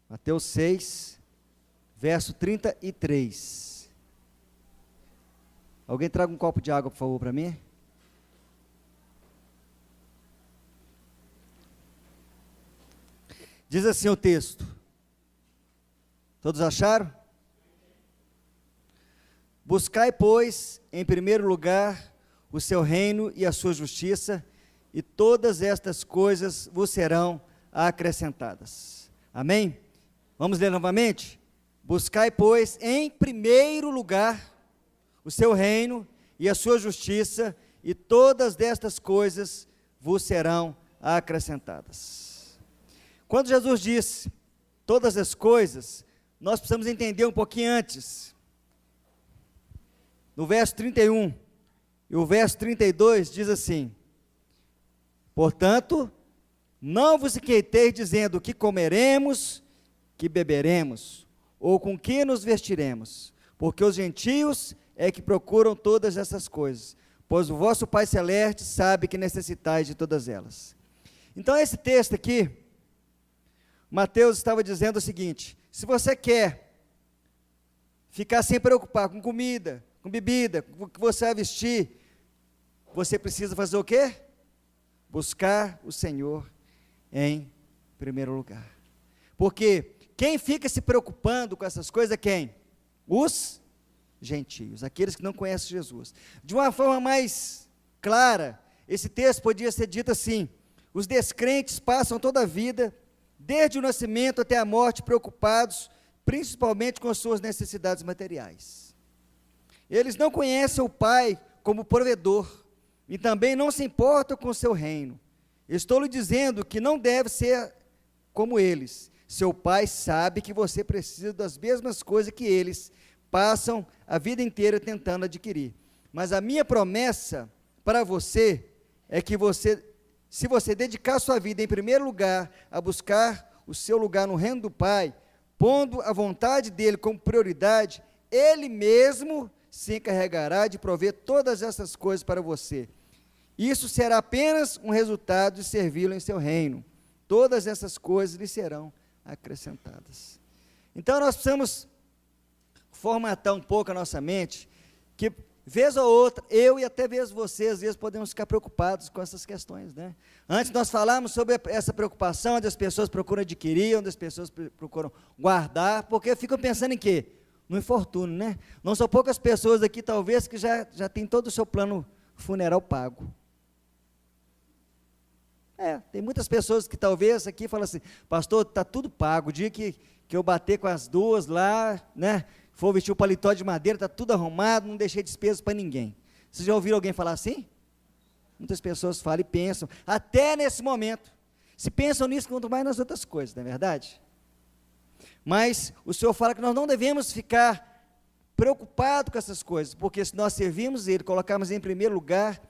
Mateus 6, verso 33. Alguém traga um copo de água, por favor, para mim? Diz assim o texto. Todos acharam? Buscai, pois, em primeiro lugar, o seu reino e a sua justiça, e todas estas coisas vos serão acrescentadas. Amém? Vamos ler novamente? Buscai, pois, em primeiro lugar, o seu reino e a sua justiça, e todas estas coisas vos serão acrescentadas. Quando Jesus disse todas as coisas, nós precisamos entender um pouquinho antes. No verso 31 e o verso 32 diz assim: portanto, não vos inquieteis dizendo que comeremos, que beberemos, ou com que nos vestiremos, porque os gentios é que procuram todas essas coisas, pois o vosso Pai Celeste sabe que necessitais de todas elas. Então esse texto aqui, Mateus estava dizendo o seguinte: se você quer ficar sem preocupar com comida, com bebida, com o que você vai vestir, você precisa fazer o quê? Buscar o Senhor em primeiro lugar. Porque quem fica se preocupando com essas coisas é quem? Os gentios, aqueles que não conhecem Jesus. De uma forma mais clara, esse texto podia ser dito assim: os descrentes passam toda a vida, desde o nascimento até a morte, preocupados principalmente com as suas necessidades materiais. Eles não conhecem o Pai como provedor, e também não se importam com o seu reino. Estou lhe dizendo que não deve ser como eles. Seu Pai sabe que você precisa das mesmas coisas que eles passam a vida inteira tentando adquirir. Mas a minha promessa para você é que se você dedicar sua vida em primeiro lugar a buscar o seu lugar no reino do Pai, pondo a vontade dele como prioridade, ele mesmo se encarregará de prover todas essas coisas para você. Isso será apenas um resultado de servi-lo em seu reino. Todas essas coisas lhe serão acrescentadas. Então nós precisamos formatar um pouco a nossa mente, que vez ou outra, eu e até mesmo você, às vezes podemos ficar preocupados com essas questões, né? Antes nós falamos sobre essa preocupação, onde as pessoas procuram adquirir, onde as pessoas procuram guardar, porque ficam pensando em quê? No infortúnio, né? Não são poucas pessoas aqui, talvez, que já tem todo o seu plano funeral pago. Tem muitas pessoas que talvez aqui falam assim: pastor, está tudo pago, o dia que eu bater com as duas lá, né, for vestir o paletó de madeira, está tudo arrumado, não deixei despesas para ninguém. Vocês já ouviram alguém falar assim? Muitas pessoas falam e pensam, até nesse momento, se pensam nisso, quanto mais nas outras coisas, não é verdade? Mas o Senhor fala que nós não devemos ficar preocupados com essas coisas, porque se nós servirmos Ele, colocarmos em primeiro lugar,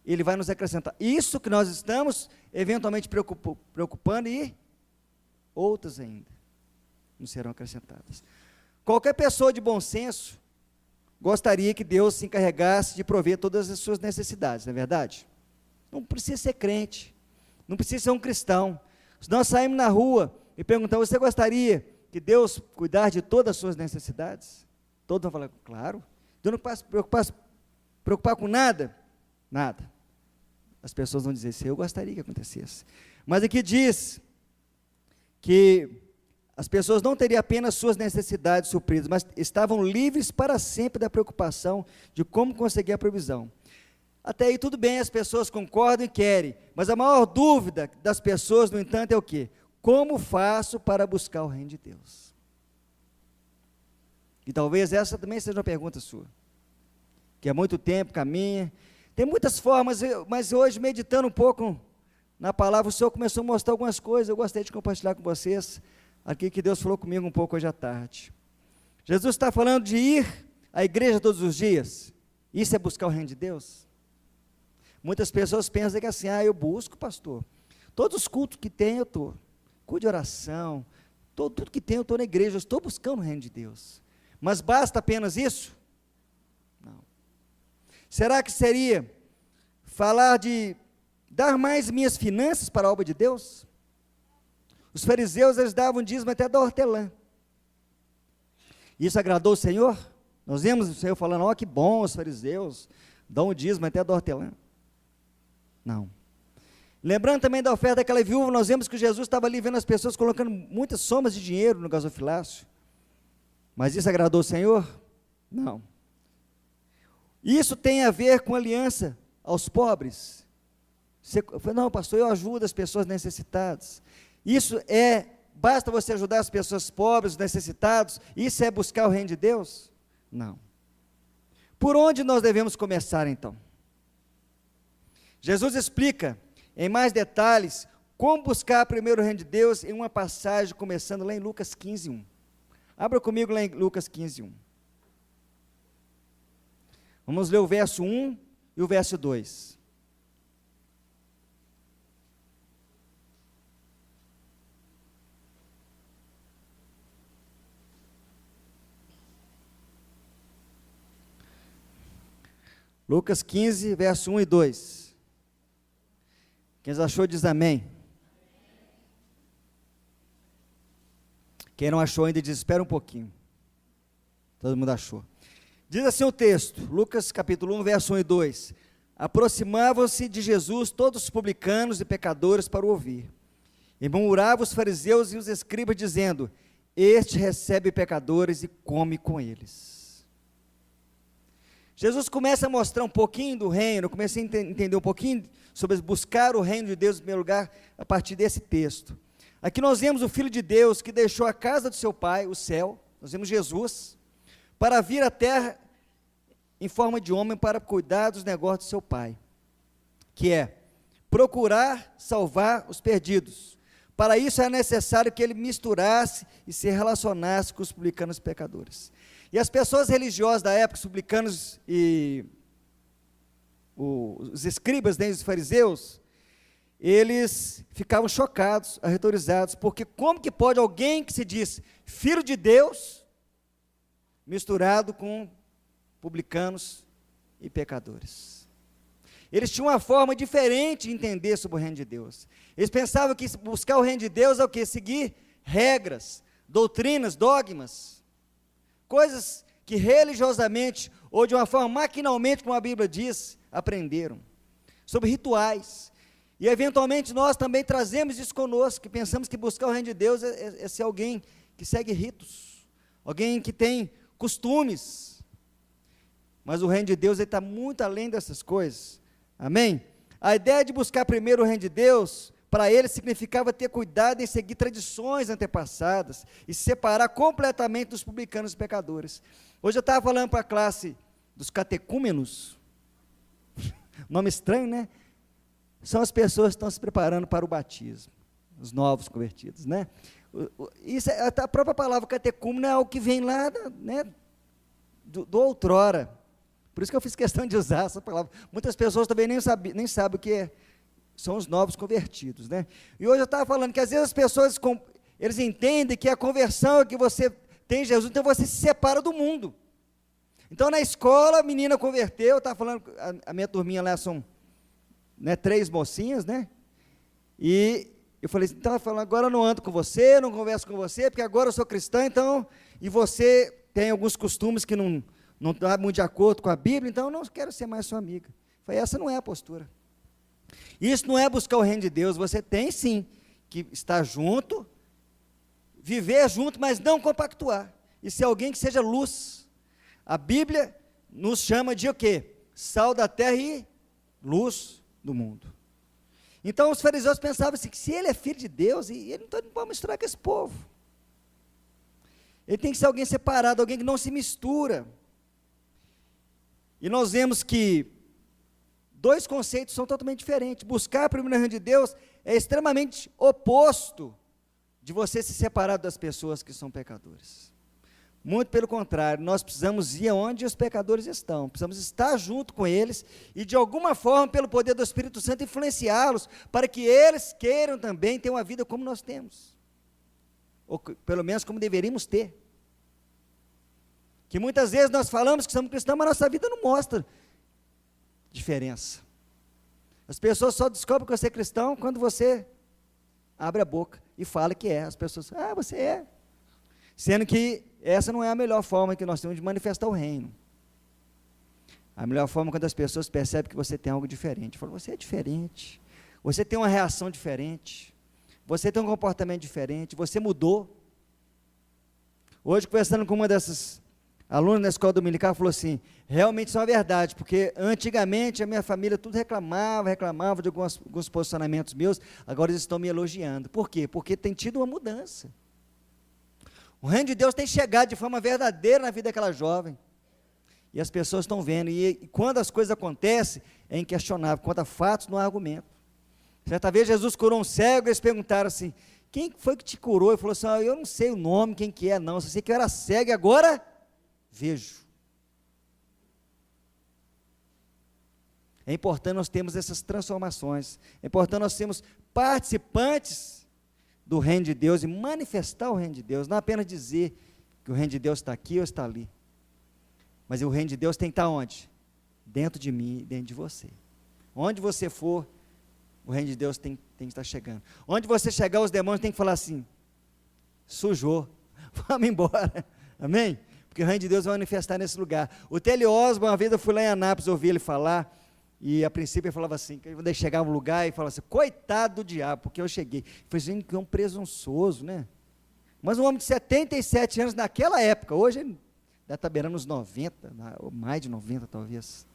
Ele vai nos acrescentar. Isso que nós estamos eventualmente preocupando, e outras ainda nos serão acrescentadas. Qualquer pessoa de bom senso gostaria que Deus se encarregasse de prover todas as suas necessidades, não é verdade? Não precisa ser crente, não precisa ser um cristão. Se nós sairmos na rua e perguntamos: você gostaria que Deus cuidar de todas as suas necessidades? Todos vão falar: claro. Deus não passa preocupar com nada? Nada. As pessoas vão dizer assim: eu gostaria que acontecesse. Mas aqui diz que as pessoas não teriam apenas suas necessidades supridas, mas estavam livres para sempre da preocupação de como conseguir a provisão. Até aí tudo bem, as pessoas concordam e querem, mas a maior dúvida das pessoas, no entanto, é o quê? Como faço para buscar o reino de Deus? E talvez essa também seja uma pergunta sua, que há muito tempo caminha. Tem muitas formas, mas hoje, meditando um pouco na palavra, o Senhor começou a mostrar algumas coisas, eu gostaria de compartilhar com vocês, aqui que Deus falou comigo um pouco hoje à tarde. Jesus está falando de ir à igreja todos os dias. Isso é buscar o reino de Deus? Muitas pessoas pensam que assim: eu busco, pastor, todos os cultos que tem eu estou, culto de oração, tudo que tem eu estou na igreja, eu estou buscando o reino de Deus. Mas basta apenas isso? Não. Será que seria falar de dar mais minhas finanças para a obra de Deus? Os fariseus, eles davam dízimo até da hortelã. Isso agradou o Senhor? Nós vemos o Senhor falando, ó, que bom os fariseus, dão o dízimo até da hortelã. Não. Lembrando também da oferta daquela viúva, nós vemos que Jesus estava ali vendo as pessoas colocando muitas somas de dinheiro no gasofilácio. Mas isso agradou o Senhor? Não. Isso tem a ver com aliança aos pobres. Você fala, não, pastor, eu ajudo as pessoas necessitadas. Isso basta você ajudar as pessoas pobres, os necessitados, isso é buscar o reino de Deus? Não. Por onde nós devemos começar então? Jesus explica em mais detalhes como buscar primeiro o reino de Deus em uma passagem começando lá em Lucas 15:1. Abra comigo lá em Lucas 15:1. Vamos ler o verso 1 e o verso 2. Lucas 15, verso 1 e 2. Quem achou diz amém. Quem não achou ainda diz, espera um pouquinho. Todo mundo achou. Diz assim o texto, Lucas capítulo 1, verso 1 e 2. Aproximavam-se de Jesus todos os publicanos e pecadores para o ouvir. E murmuravam os fariseus e os escribas, dizendo, este recebe pecadores e come com eles. Jesus começa a mostrar um pouquinho do reino, começa a entender um pouquinho sobre buscar o reino de Deus em primeiro lugar, a partir desse texto. Aqui nós vemos o Filho de Deus que deixou a casa do seu Pai, o céu, nós vemos Jesus, para vir à terra em forma de homem para cuidar dos negócios do seu Pai, que é procurar salvar os perdidos. Para isso é necessário que ele misturasse e se relacionasse com os publicanos e pecadores. E as pessoas religiosas da época, os publicanos e os escribas, né, os fariseus, eles ficavam chocados, aterrorizados, porque como que pode alguém que se diz filho de Deus, misturado com publicanos e pecadores? Eles tinham uma forma diferente de entender sobre o reino de Deus. Eles pensavam que buscar o reino de Deus é o quê? Seguir regras, doutrinas, dogmas, coisas que religiosamente, ou de uma forma maquinalmente, como a Bíblia diz, aprenderam, sobre rituais, e eventualmente nós também trazemos isso conosco, que pensamos que buscar o reino de Deus é ser alguém que segue ritos, alguém que tem costumes, mas o reino de Deus está muito além dessas coisas, amém? A ideia de buscar primeiro o reino de Deus, para ele significava ter cuidado em seguir tradições antepassadas e se separar completamente dos publicanos e pecadores. Hoje eu estava falando para a classe dos catecúmenos, nome estranho, né? São as pessoas que estão se preparando para o batismo, os novos convertidos, né? Isso a própria palavra catecúmeno é algo que vem lá, né, do outrora. Por isso que eu fiz questão de usar essa palavra. Muitas pessoas também nem sabem o que é. São os novos convertidos, né? E hoje eu estava falando que às vezes as pessoas, eles entendem que a conversão é que você tem em Jesus, então você se separa do mundo. Então na escola, a menina converteu, eu estava falando, a minha turminha lá são, né, 3 mocinhas, né? E eu falei assim, então, agora eu não ando com você, não converso com você, porque agora eu sou cristã, então, e você tem alguns costumes que não está muito de acordo com a Bíblia, então eu não quero ser mais sua amiga. Eu falei, essa não é a postura. Isso não é buscar o reino de Deus, você tem sim que estar junto, viver junto, mas não compactuar, e ser alguém que seja luz. A Bíblia nos chama de o quê? Sal da terra e luz do mundo. Então os fariseus pensavam assim, que se ele é filho de Deus, e ele não pode misturar com esse povo, ele tem que ser alguém separado, alguém que não se mistura. E nós vemos que 2 conceitos são totalmente diferentes. Buscar primeiro o reino de Deus é extremamente oposto de você se separar das pessoas que são pecadores. Muito pelo contrário, nós precisamos ir aonde os pecadores estão, precisamos estar junto com eles e de alguma forma, pelo poder do Espírito Santo, influenciá-los para que eles queiram também ter uma vida como nós temos, ou pelo menos como deveríamos ter. Que muitas vezes nós falamos que somos cristãos, mas nossa vida não mostra diferença. As pessoas só descobrem que você é cristão quando você abre a boca e fala que é. As pessoas, você é. Sendo que essa não é a melhor forma que nós temos de manifestar o reino. A melhor forma é quando as pessoas percebem que você tem algo diferente. Falam, você é diferente. Você tem uma reação diferente. Você tem um comportamento diferente. Você mudou. Hoje, conversando com uma dessas alunas da escola dominical, falou assim, realmente isso é uma verdade, porque antigamente a minha família tudo reclamava de alguns posicionamentos meus, agora eles estão me elogiando. Por quê? Porque tem tido uma mudança. O reino de Deus tem chegado de forma verdadeira na vida daquela jovem. E as pessoas estão vendo, e quando as coisas acontecem, é inquestionável, quanto a fatos, não há argumento. Certa vez Jesus curou um cego, e eles perguntaram assim, quem foi que te curou? Ele falou assim, eu não sei o nome, quem que é não, só sei que eu era cego e agora vejo. É importante nós termos essas transformações, é importante nós sermos participantes do reino de Deus e manifestar o reino de Deus, não apenas dizer que o reino de Deus está aqui ou está ali, mas o reino de Deus tem que estar onde? Dentro de mim e dentro de você. Onde você for, o reino de Deus tem que estar chegando. Onde você chegar, os demônios têm que falar assim, sujou, vamos embora, amém? Porque o reino de Deus vai manifestar nesse lugar. O T.L. Osborne, uma vez eu fui lá em Anápolis, ouvi ele falar, e a princípio ele falava assim, que eu chegava no lugar e falava assim, coitado do diabo, porque eu cheguei. Eu falei, gente, que é um presunçoso, né? Mas um homem de 77 anos naquela época, hoje ele deve estar beirando uns 90, ou mais de 90 talvez,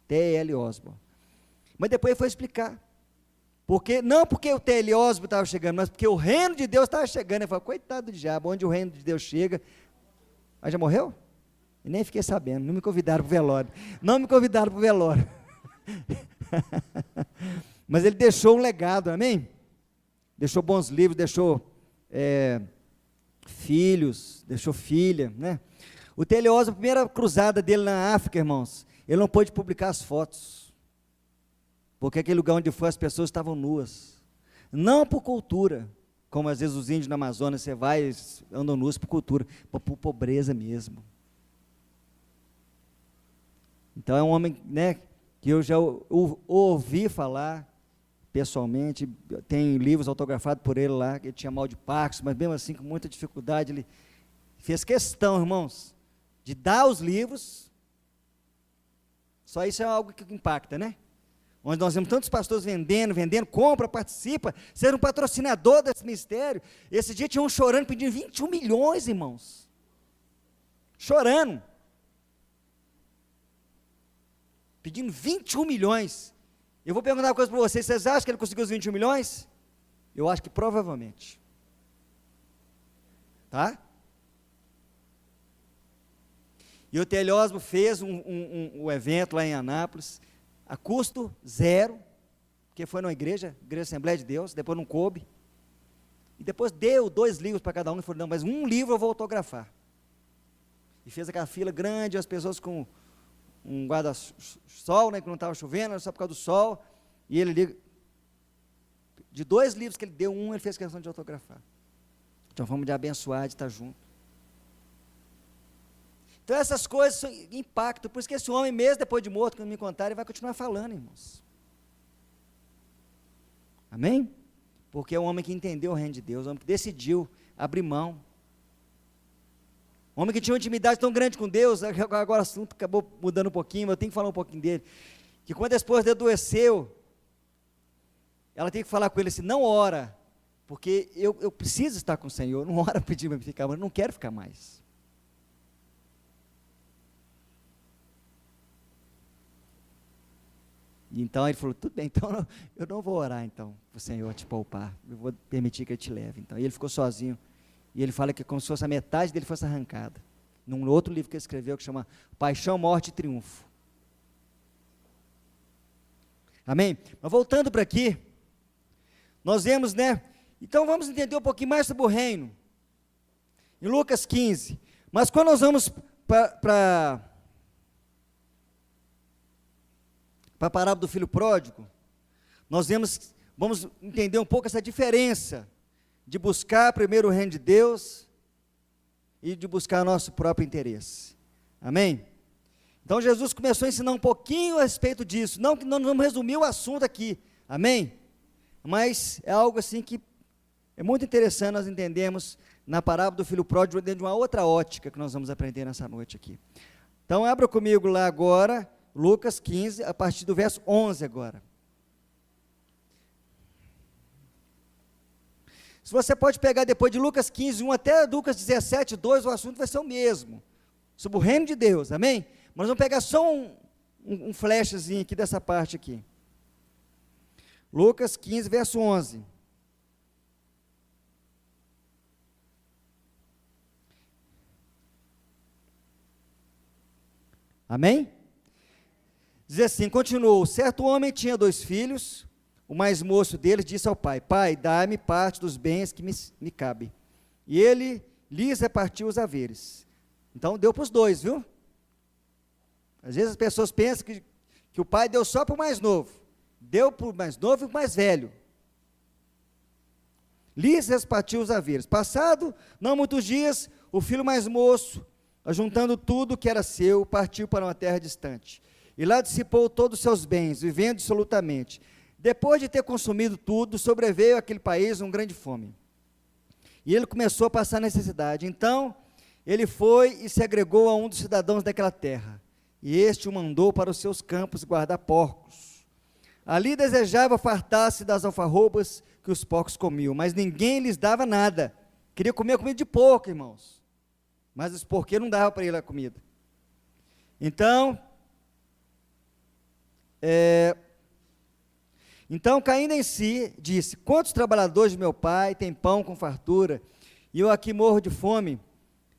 T.L. Osborne. Mas depois ele foi explicar, não porque o T.L. Osborne estava chegando, mas porque o reino de Deus estava chegando. Ele falou, coitado do diabo, onde o reino de Deus chega. Mas já morreu? Eu nem fiquei sabendo, não me convidaram para o velório. Não me convidaram para o velório. Mas ele deixou um legado, amém? Deixou bons livros, deixou filhos, deixou filha, né? O T.L. Osborne, a primeira cruzada dele na África, irmãos, ele não pôde publicar as fotos, porque aquele lugar onde foi as pessoas estavam nuas, não por cultura, como às vezes os índios na Amazônia, você vai, andam nus por cultura, por pobreza mesmo. Então é um homem, né, que eu já ouvi falar pessoalmente, tem livros autografados por ele lá, que ele tinha mal de Parkinson, mas mesmo assim com muita dificuldade, ele fez questão, irmãos, de dar os livros. Só isso é algo que impacta, né? Onde nós vemos tantos pastores vendendo, compra, participa, ser um patrocinador desse ministério. Esse dia tinha um chorando, pedindo 21 milhões, irmãos. Chorando. Pedindo 21 milhões. Eu vou perguntar uma coisa para vocês, vocês acham que ele conseguiu os 21 milhões? Eu acho que provavelmente. Tá? E o T.L. Osborne fez um evento lá em Anápolis, a custo zero, porque foi numa igreja Assembleia de Deus, depois não coube, e depois deu 2 livros para cada um, e falou, não, mas um livro eu vou autografar, e fez aquela fila grande, as pessoas com um guarda-sol, né, que não estava chovendo, só por causa do sol, e ele, de 2 livros que ele deu, ele fez questão de autografar, de uma forma de abençoar, de estar junto. Então essas coisas impactam, por isso que esse homem, mesmo depois de morto, quando me contarem, ele vai continuar falando, irmãos. Amém? Porque é um homem que entendeu o reino de Deus, um homem que decidiu abrir mão. Um homem que tinha uma intimidade tão grande com Deus, agora o assunto acabou mudando um pouquinho, mas eu tenho que falar um pouquinho dele, que quando a esposa dele adoeceu, ela tem que falar com ele assim, não ora, porque eu preciso estar com o Senhor, não ora pedir para ficar, mas eu não quero ficar mais. Então ele falou, tudo bem, então eu não vou orar então, para o Senhor te poupar, eu vou permitir que ele te leve. Então, e ele ficou sozinho, e ele fala que como se fosse a metade dele fosse arrancada, num outro livro que ele escreveu, que chama Paixão, Morte e Triunfo. Amém? Mas voltando para aqui, nós vemos, né, então vamos entender um pouquinho mais sobre o reino, em Lucas 15, mas quando nós vamos para a parábola do filho pródigo, nós vamos entender um pouco essa diferença de buscar primeiro o reino de Deus e de buscar nosso próprio interesse. Amém? Então Jesus começou a ensinar um pouquinho a respeito disso, não que nós vamos resumir o assunto aqui, amém? Mas é algo assim que É muito interessante nós entendermos na parábola do filho pródigo dentro de uma outra ótica que nós vamos aprender nessa noite aqui. Então, abra comigo lá agora, Lucas 15, a partir do verso 11 agora. Se você pode pegar depois de Lucas 15, 1 até Lucas 17, 2, o assunto vai ser o mesmo, sobre o reino de Deus, amém? Mas vamos pegar só um flashzinho aqui dessa parte aqui. Lucas 15, verso 11. Amém? Diz assim, continuou, certo homem tinha 2 filhos, o mais moço deles disse ao pai, pai, dá-me parte dos bens que me cabe. E ele lhes repartiu os haveres. Então, deu para os 2, viu? Às vezes as pessoas pensam que o pai deu só para o mais novo. Deu para o mais novo e para o mais velho. Lhes repartiu os haveres. Passado, não muitos dias, o filho mais moço, ajuntando tudo que era seu, partiu para uma terra distante. E lá dissipou todos os seus bens, vivendo dissolutamente. Depois de ter consumido tudo, sobreveio àquele país uma grande fome. E ele começou a passar necessidade. Então, ele foi e se agregou a um dos cidadãos daquela terra. E este o mandou para os seus campos guardar porcos. Ali desejava fartar-se das alfarrobas que os porcos comiam, mas ninguém lhes dava nada. Queria comer comida de porco, irmãos. Mas os porqueiros não davam para ele a comida. Então, caindo em si, disse, quantos trabalhadores de meu pai têm pão com fartura, e eu aqui morro de fome?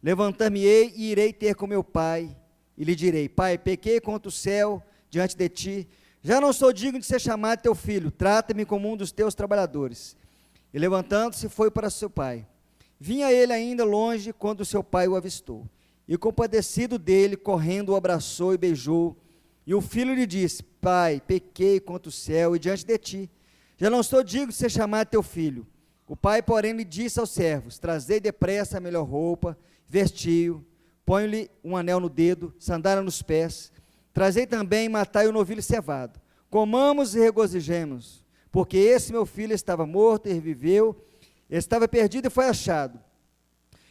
Levantar-me-ei e irei ter com meu pai, e lhe direi, pai, pequei contra o céu diante de ti, já não sou digno de ser chamado teu filho, trata-me como um dos teus trabalhadores. E levantando-se, foi para seu pai. Vinha ele ainda longe, quando seu pai o avistou, e compadecido dele, correndo, o abraçou e beijou, e o filho lhe disse, pai, pequei contra o céu e diante de ti, já não sou digno de ser chamado teu filho. O pai, porém, lhe disse aos servos, trazei depressa a melhor roupa, vestiu, põe-lhe um anel no dedo, sandália nos pés, trazei também e matai o novilho cevado, comamos e regozijemos, porque esse meu filho estava morto e reviveu, estava perdido e foi achado.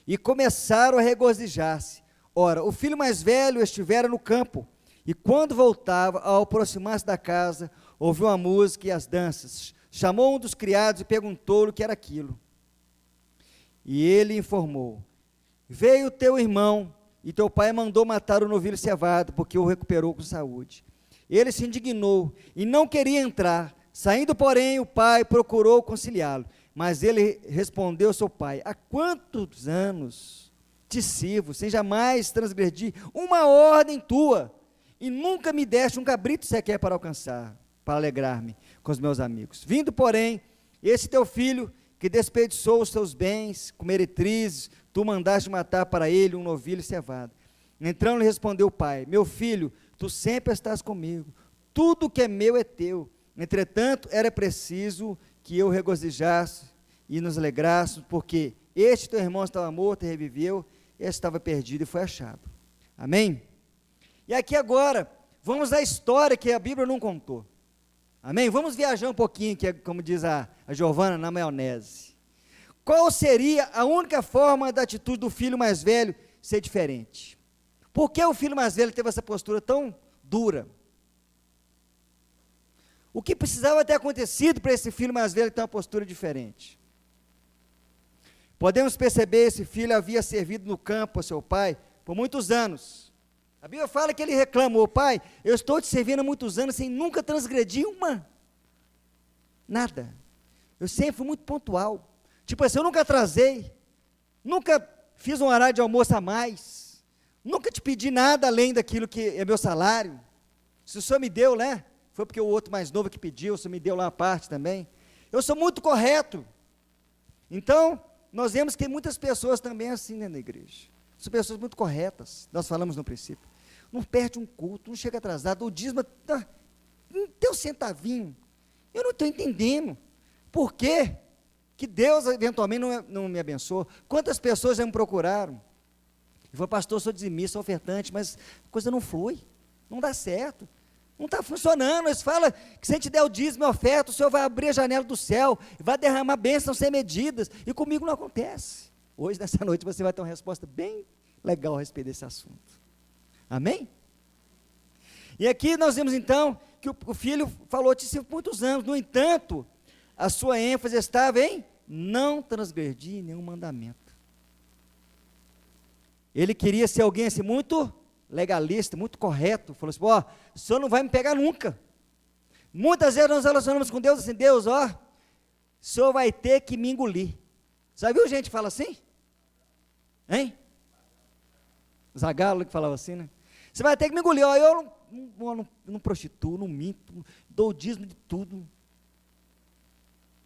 E começaram a regozijar-se. Ora, o filho mais velho estivera no campo, e quando voltava, ao aproximar-se da casa, ouviu a música e as danças. Chamou um dos criados e perguntou-lhe o que era aquilo. E ele informou, veio teu irmão, e teu pai mandou matar o novilho cevado, porque o recuperou com saúde. Ele se indignou, e não queria entrar. Saindo, porém, o pai procurou conciliá-lo. Mas ele respondeu ao seu pai, há quantos anos te sirvo, sem jamais transgredir uma ordem tua, e nunca me deste um cabrito sequer para alegrar-me com os meus amigos. Vindo, porém, esse teu filho, que desperdiçou os teus bens, com meretrizes, tu mandaste matar para ele um novilho cevado. Entrando lhe respondeu o pai, meu filho, tu sempre estás comigo, tudo que é meu é teu. Entretanto, era preciso que eu regozijasse e nos alegrássemos, porque este teu irmão estava morto e reviveu, este estava perdido e foi achado. Amém? E aqui agora, vamos à história que a Bíblia não contou. Amém? Vamos viajar um pouquinho, que é, como diz a Giovana, na maionese. Qual seria a única forma da atitude do filho mais velho ser diferente? Por que o filho mais velho teve essa postura tão dura? O que precisava ter acontecido para esse filho mais velho ter uma postura diferente? Podemos perceber, esse filho havia servido no campo a seu pai por muitos anos. A Bíblia fala que ele reclamou, pai, eu estou te servindo há muitos anos sem nunca transgredir nada. Eu sempre fui muito pontual. Tipo assim, eu nunca atrasei, nunca fiz um horário de almoço a mais, nunca te pedi nada além daquilo que é meu salário. Se o senhor me deu, né? Foi porque o outro mais novo que pediu, o senhor me deu lá uma parte também. Eu sou muito correto. Então, nós vemos que tem muitas pessoas também assim dentro da igreja. São pessoas muito corretas, nós falamos no princípio. Não perde um culto, não chega atrasado, o dízimo, não tem um centavinho. Eu não estou entendendo. Por quê que Deus eventualmente não me abençoou? Quantas pessoas já me procuraram? E falou, pastor, eu sou dizimista, sou ofertante, mas a coisa não flui, não dá certo. Não está funcionando. Eles falam que se a gente der o dízimo e a oferta, o Senhor vai abrir a janela do céu, vai derramar bênçãos sem medidas, e comigo não acontece. Hoje, nessa noite, você vai ter uma resposta bem legal a respeito desse assunto. Amém? E aqui nós vemos então, que o filho falou disso por muitos anos, no entanto, a sua ênfase estava em não transgredir nenhum mandamento. Ele queria ser alguém assim, muito legalista, muito correto, falou assim, ó, o Senhor não vai me pegar nunca. Muitas vezes nós relacionamos com Deus assim, Deus, ó, o Senhor vai ter que me engolir. Já viu gente que fala assim? Hein? Zagalo que falava assim, né? Você vai ter que me engolir, ó, eu não prostituo, não minto, dou o dízimo de tudo.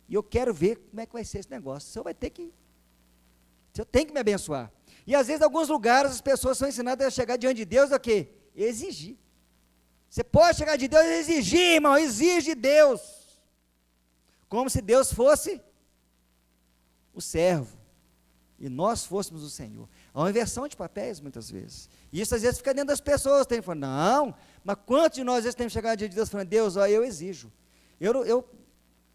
E eu quero ver como é que vai ser esse negócio. O Senhor vai ter que, o Senhor tem que me abençoar. E às vezes, em alguns lugares, as pessoas são ensinadas a chegar diante de Deus, o quê? Exigir. Você pode chegar de Deus e exigir, irmão, exige de Deus. Como se Deus fosse o servo, e nós fôssemos o Senhor. Há uma inversão de papéis, muitas vezes. E isso, às vezes, fica dentro das pessoas. Tem falando, não, mas quantos de nós, às vezes, temos chegado diante de Deus, falando, Deus, ó, eu exijo. Eu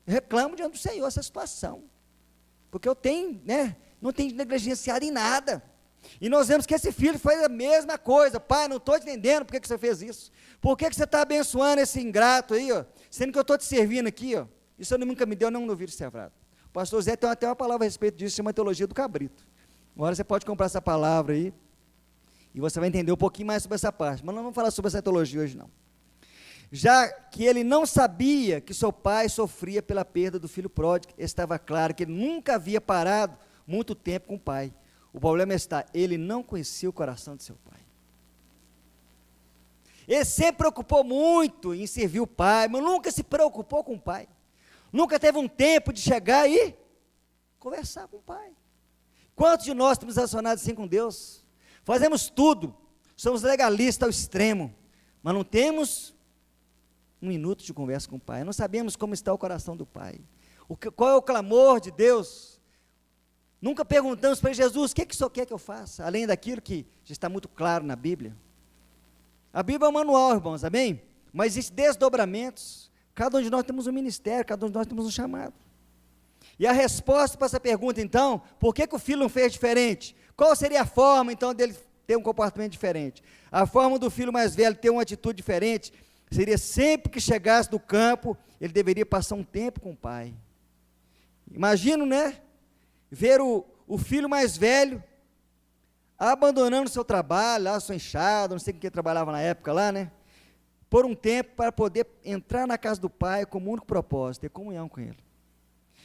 reclamo diante do Senhor essa situação. Porque eu tenho, né, não tenho negligenciado em nada. E nós vemos que esse filho faz a mesma coisa. Pai, não estou entendendo por que você fez isso. Por que você está abençoando esse ingrato aí, ó, sendo que eu estou te servindo aqui, ó. Isso eu nunca me deu nenhum novilho cevado. O pastor Zé tem até uma palavra a respeito disso, chama teologia do cabrito. Agora você pode comprar essa palavra aí, e você vai entender um pouquinho mais sobre essa parte. Mas não vamos falar sobre essa teologia hoje, não. Já que ele não sabia que seu pai sofria pela perda do filho pródigo, estava claro que ele nunca havia parado muito tempo com o pai. O problema está, ele não conhecia o coração de seu pai. Ele sempre preocupou muito em servir o pai, mas nunca se preocupou com o pai. Nunca teve um tempo de chegar e conversar com o pai. Quantos de nós estamos relacionados assim com Deus? Fazemos tudo, somos legalistas ao extremo, mas não temos um minuto de conversa com o pai, não sabemos como está o coração do pai, qual é o clamor de Deus. Nunca perguntamos para Jesus, o que o Senhor quer que eu faça, além daquilo que já está muito claro na Bíblia. A Bíblia é um manual, irmãos, amém? Mas existem desdobramentos, cada um de nós temos um ministério, cada um de nós temos um chamado. E a resposta para essa pergunta, então, por que o filho não fez diferente? Qual seria a forma, então, dele ter um comportamento diferente? A forma do filho mais velho ter uma atitude diferente seria sempre que chegasse do campo, ele deveria passar um tempo com o pai. Imagino, né? Ver o filho mais velho abandonando o seu trabalho, lá, sua enxada, não sei com quem trabalhava na época lá, né? Por um tempo, para poder entrar na casa do pai com o único propósito, ter comunhão com ele.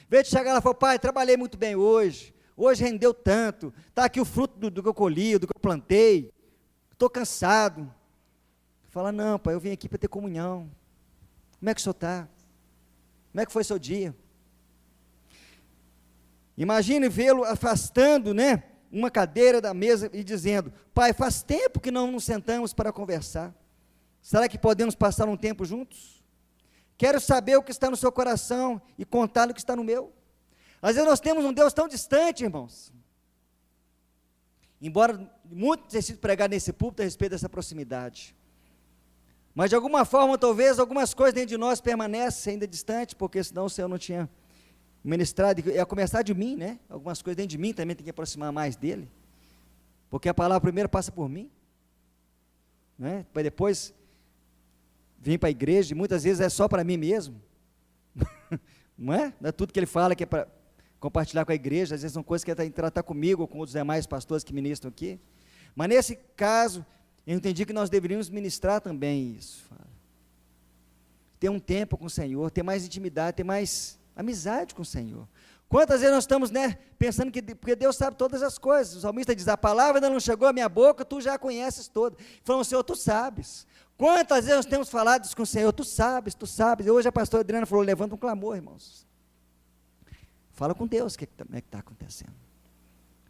Em vez de chegar lá e falar, pai, trabalhei muito bem hoje rendeu tanto, está aqui o fruto do que eu colhi, do que eu plantei, estou cansado. Fala, não, pai, eu vim aqui para ter comunhão. Como é que o senhor está? Como é que foi seu dia? Imagine vê-lo afastando, né, uma cadeira da mesa e dizendo, pai, faz tempo que não nos sentamos para conversar. Será que podemos passar um tempo juntos? Quero saber o que está no seu coração e contar o que está no meu. Às vezes nós temos um Deus tão distante, irmãos. Embora muito tenha sido pregado nesse púlpito a respeito dessa proximidade. Mas de alguma forma, talvez, algumas coisas dentro de nós permanecem ainda distantes, porque senão o Senhor não tinha ministrado, e a começar de mim, né? Algumas coisas dentro de mim também tem que aproximar mais dele, porque a palavra primeiro passa por mim, né? Para depois vir para a igreja, e muitas vezes é só para mim mesmo, não é? Não é tudo que ele fala que é para compartilhar com a igreja, às vezes são coisas que ele tem que tratar comigo, ou com os demais pastores que ministram aqui, mas nesse caso, eu entendi que nós deveríamos ministrar também isso, ter um tempo com o Senhor, ter mais intimidade, ter mais amizade com o Senhor. Quantas vezes nós estamos, né, pensando que, porque Deus sabe todas as coisas, o salmista diz, a palavra ainda não chegou à minha boca, tu já conheces toda, falando, Senhor, tu sabes. Quantas vezes nós temos falado isso com o Senhor, tu sabes, e hoje a pastora Adriana falou, levanta um clamor, irmãos, fala com Deus, como é que está acontecendo,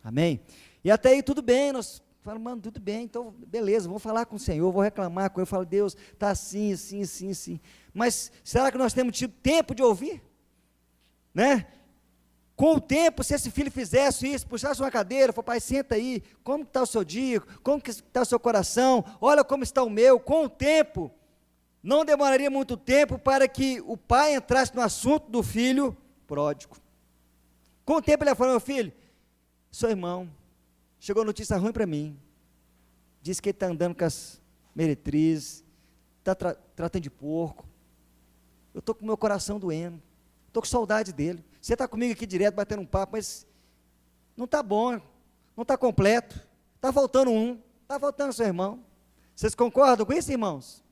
amém? E até aí tudo bem, nós falamos, mano, tudo bem, então beleza, vou falar com o Senhor, vou reclamar com ele, eu falo, Deus, está assim, assim, assim, assim, mas será que nós temos tido tempo de ouvir? Né? Com o tempo, se esse filho fizesse isso, puxasse uma cadeira, falou, pai, senta aí, como está o seu dia, como está o seu coração, olha como está o meu, com o tempo, não demoraria muito tempo para que o pai entrasse no assunto do filho pródigo. Com o tempo ele falou: meu filho, seu irmão, chegou notícia ruim para mim, diz que ele está andando com as meretrizes, está tratando de porco, eu estou com o meu coração doendo, estou com saudade dele, você está comigo aqui direto, batendo um papo, mas não está bom, não está completo, está faltando está faltando seu irmão. Vocês concordam com isso, irmãos?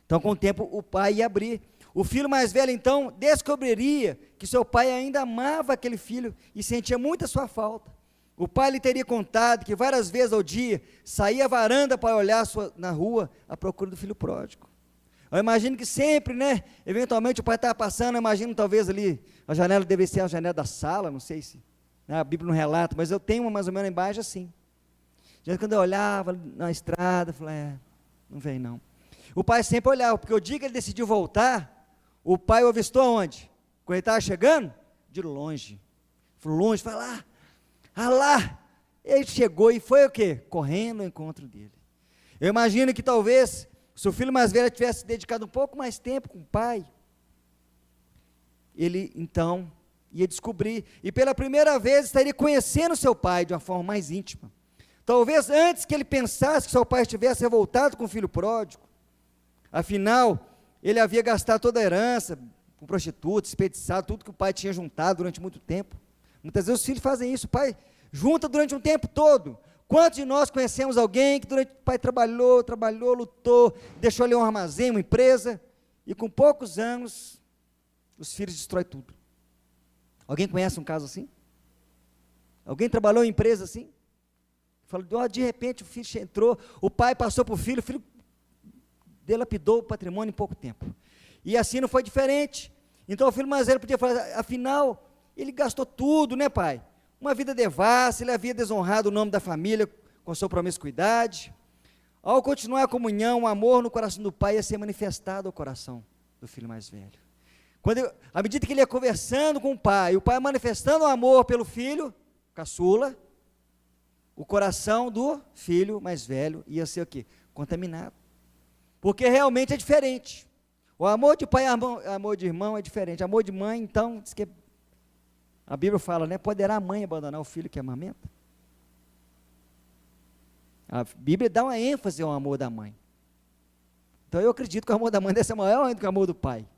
Então, com o tempo, o pai ia abrir. O filho mais velho, então, descobriria que seu pai ainda amava aquele filho e sentia muito a sua falta. O pai lhe teria contado que várias vezes ao dia saía à varanda para olhar na rua à procura do filho pródigo. Eu imagino que sempre, né, eventualmente o pai estava passando, eu imagino talvez ali, a janela deve ser a janela da sala, não sei se, né, a Bíblia não relata, mas eu tenho uma mais ou menos embaixo assim. Já quando eu olhava na estrada, eu falei, não vem não. O pai sempre olhava, porque o dia que ele decidiu voltar, o pai o avistou aonde? Quando ele estava chegando? De longe. Longe, foi lá. Ele chegou e foi o quê? Correndo ao encontro dele. Eu imagino que talvez, se o filho mais velho tivesse dedicado um pouco mais tempo com o pai, ele então ia descobrir, e pela primeira vez estaria conhecendo seu pai de uma forma mais íntima. Talvez antes que ele pensasse que seu pai estivesse revoltado com o filho pródigo, afinal, ele havia gastado toda a herança com prostitutas, desperdiçado tudo que o pai tinha juntado durante muito tempo. Muitas vezes os filhos fazem isso, o pai junta durante um tempo todo. Quantos de nós conhecemos alguém que durante o pai trabalhou, lutou, deixou ali um armazém, uma empresa, e com poucos anos, os filhos destroem tudo? Alguém conhece um caso assim? Alguém trabalhou em empresa assim? Falou, de repente o filho entrou, o pai passou para o filho dilapidou o patrimônio em pouco tempo. E assim não foi diferente. Então o filho mais velho podia falar, afinal, ele gastou tudo, né, pai? Uma vida devassa, ele havia desonrado o nome da família com sua promiscuidade. Ao continuar a comunhão, o amor no coração do pai ia ser manifestado ao coração do filho mais velho. À medida que ele ia conversando com o pai manifestando o amor pelo filho, caçula, o coração do filho mais velho ia ser o quê? Contaminado. Porque realmente é diferente. O amor de pai e amor de irmão é diferente. Amor de mãe, então, diz que a Bíblia fala, né? Poderá a mãe abandonar o filho que amamenta? A Bíblia dá uma ênfase ao amor da mãe. Então eu acredito que o amor da mãe deve ser maior ainda que o amor do pai.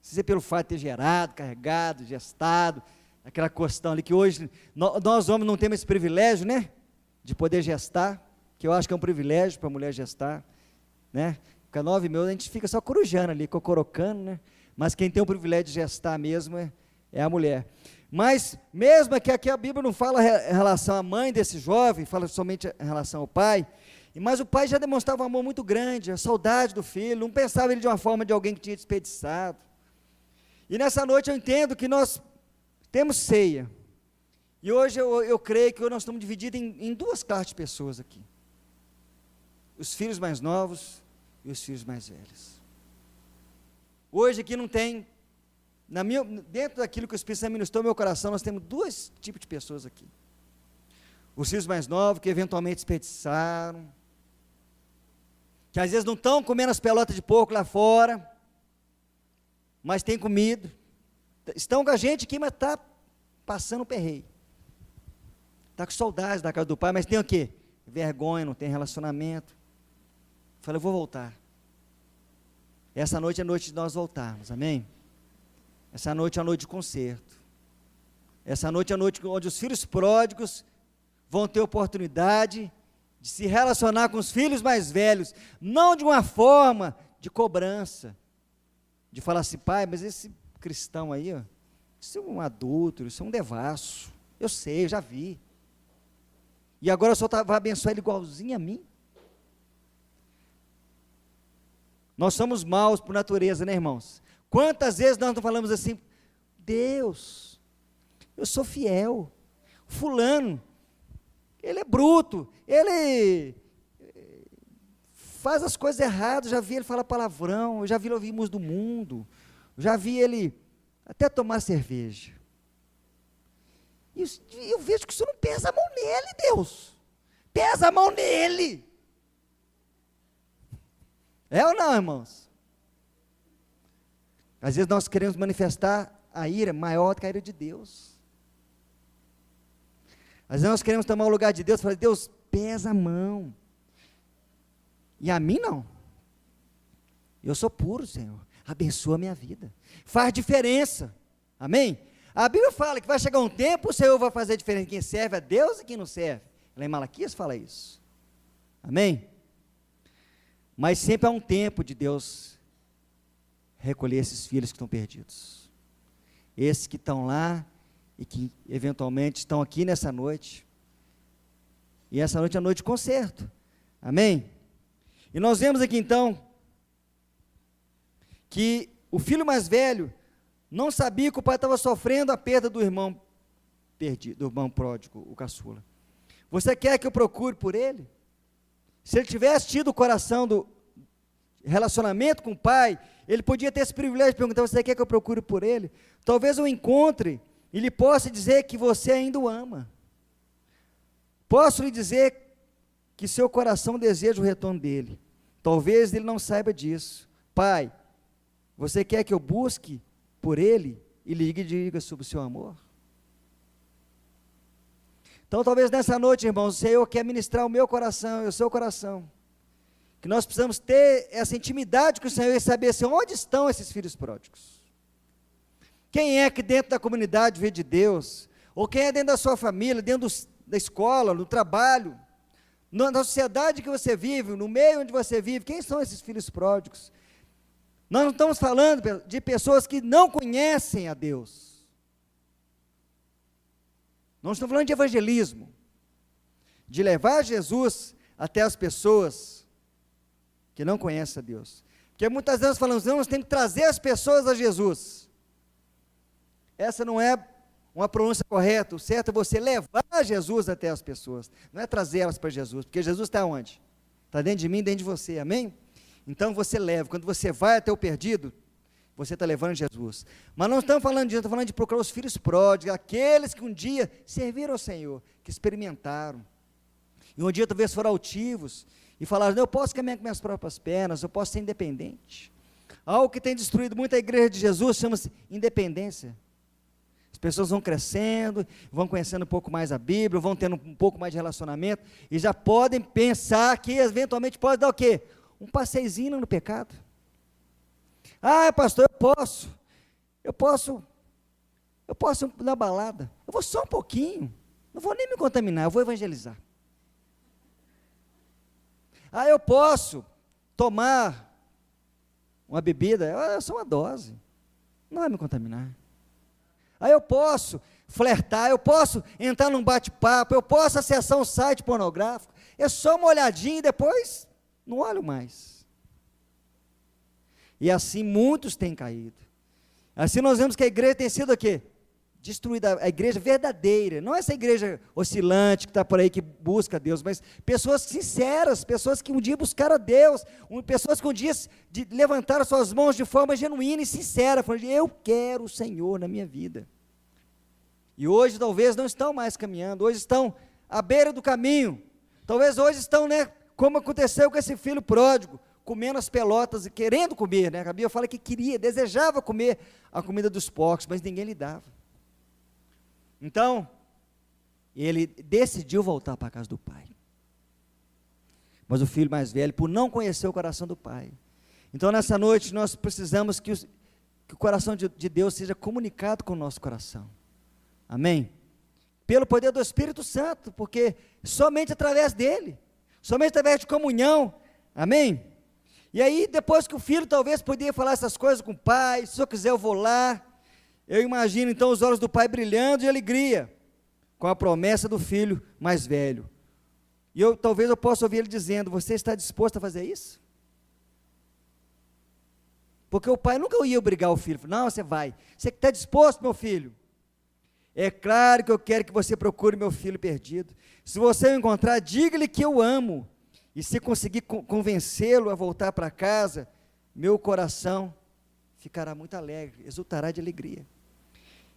Se é pelo fato de ter gerado, carregado, gestado, aquela questão ali que hoje nós homens não temos esse privilégio, né? De poder gestar, que eu acho que é um privilégio para a mulher gestar, né? Com 9 meses a gente fica só corujando ali, cocorocando, né? Mas quem tem o privilégio de gestar mesmo é a mulher. Mas, mesmo que aqui a Bíblia não fala em relação à mãe desse jovem, fala somente em relação ao pai, mas o pai já demonstrava um amor muito grande, a saudade do filho, não pensava ele de uma forma de alguém que tinha desperdiçado. E nessa noite eu entendo que nós temos ceia, e hoje eu creio que nós estamos divididos em duas classes de pessoas aqui, os filhos mais novos e os filhos mais velhos. Hoje aqui não tem, dentro daquilo que o Espírito Santo ministrou no meu coração, nós temos dois tipos de pessoas aqui. Os filhos mais novos, que eventualmente desperdiçaram, que às vezes não estão comendo as pelotas de porco lá fora, mas têm comido, estão com a gente aqui, mas está passando perreio, está com saudades da casa do pai, mas tem o quê? Vergonha, não tem relacionamento. Falei, eu vou voltar. Essa noite é a noite de nós voltarmos, amém? Essa noite é a noite de conserto. Essa noite é a noite onde os filhos pródigos vão ter oportunidade de se relacionar com os filhos mais velhos, não de uma forma de cobrança, de falar assim, pai, mas esse cristão aí, ó, isso é um adúltero, isso é um devasso, eu sei, eu já vi, e agora o Senhor vai abençoar ele igualzinho a mim? Nós somos maus por natureza, né, irmãos? Quantas vezes nós não falamos assim, Deus, eu sou fiel, fulano, ele é bruto, ele faz as coisas erradas, já vi ele falar palavrão, já vi ele ouvir música do mundo, já vi ele até tomar cerveja. E eu vejo que o Senhor não pesa a mão nele, Deus, pesa a mão nele. É ou não, irmãos? Às vezes nós queremos manifestar a ira maior do que a ira de Deus. Às vezes nós queremos tomar o lugar de Deus e falar, Deus, pesa a mão. E a mim não. Eu sou puro, Senhor. Abençoa a minha vida. Faz diferença. Amém? A Bíblia fala que vai chegar um tempo, o Senhor vai fazer diferença. Quem serve a Deus e quem não serve. Lá em Malaquias fala isso. Amém? Mas sempre há um tempo de Deus recolher esses filhos que estão perdidos. Esses que estão lá e que eventualmente estão aqui nessa noite. E essa noite é a noite de concerto. Amém? E nós vemos aqui então que o filho mais velho não sabia que o pai estava sofrendo a perda do irmão perdido, do irmão pródigo, o caçula. Você quer que eu procure por ele? Se ele tivesse tido o coração do relacionamento com o pai, ele podia ter esse privilégio de perguntar, você quer que eu procure por ele? Talvez eu encontre e lhe possa dizer que você ainda o ama. Posso lhe dizer que seu coração deseja o retorno dele. Talvez ele não saiba disso. Pai, você quer que eu busque por ele e lhe diga sobre o seu amor? Então talvez nessa noite, irmãos, o Senhor quer ministrar o meu coração e o seu coração, que nós precisamos ter essa intimidade com o Senhor e saber assim, onde estão esses filhos pródigos. Quem é que dentro da comunidade vê de Deus, ou quem é dentro da sua família, dentro da escola, no trabalho, na sociedade que você vive, no meio onde você vive, quem são esses filhos pródigos? Nós não estamos falando de pessoas que não conhecem a Deus. Não estamos falando de evangelismo, de levar Jesus até as pessoas que não conhecem a Deus. Porque muitas vezes falamos, não, nós temos que trazer as pessoas a Jesus. Essa não é uma pronúncia correta. O certo é você levar Jesus até as pessoas, não é trazer elas para Jesus, porque Jesus está onde? Está dentro de mim, dentro de você, amém? Então você leva, quando você vai até o perdido, você está levando Jesus. Mas não estamos falando disso, estamos falando de procurar os filhos pródigos, aqueles que um dia serviram ao Senhor, que experimentaram, e um dia talvez foram altivos, e falaram, eu posso caminhar com minhas próprias pernas, eu posso ser independente. Algo que tem destruído muito a igreja de Jesus chama-se independência. As pessoas vão crescendo, vão conhecendo um pouco mais a Bíblia, vão tendo um pouco mais de relacionamento, e já podem pensar que eventualmente pode dar o quê? Um passeizinho no pecado. Ah, pastor, eu posso ir na balada, eu vou só um pouquinho, não vou nem me contaminar, eu vou evangelizar. Ah, eu posso tomar uma bebida, é só uma dose, não vai me contaminar. Ah, eu posso flertar, eu posso entrar num bate-papo, eu posso acessar um site pornográfico, é só uma olhadinha e depois não olho mais. E assim muitos têm caído. Assim nós vemos que a igreja tem sido o quê? Destruída, a igreja verdadeira, não essa igreja oscilante que está por aí, que busca Deus, mas pessoas sinceras, pessoas que um dia buscaram a Deus, pessoas que um dia levantaram suas mãos de forma genuína e sincera, falando, eu quero o Senhor na minha vida. E hoje talvez não estão mais caminhando, hoje estão à beira do caminho, talvez hoje estão, como aconteceu com esse filho pródigo, comendo as pelotas e querendo comer, A Bíblia fala que desejava comer a comida dos porcos, mas ninguém lhe dava. Então, ele decidiu voltar para a casa do pai. Mas o filho mais velho, por não conhecer o coração do pai. Então, nessa noite, nós precisamos que o coração de Deus seja comunicado com o nosso coração. Amém? Pelo poder do Espírito Santo, porque somente através dele, somente através de comunhão, amém? E aí, depois que o filho talvez podia falar essas coisas com o pai, se eu quiser eu vou lá, eu imagino então os olhos do pai brilhando de alegria, com a promessa do filho mais velho. E talvez eu possa ouvir ele dizendo, você está disposto a fazer isso? Porque o pai nunca ia obrigar o filho, não, você vai, você está disposto, meu filho? É claro que eu quero que você procure meu filho perdido, se você o encontrar, diga-lhe que eu amo, e se conseguir convencê-lo a voltar para casa, meu coração ficará muito alegre, exultará de alegria.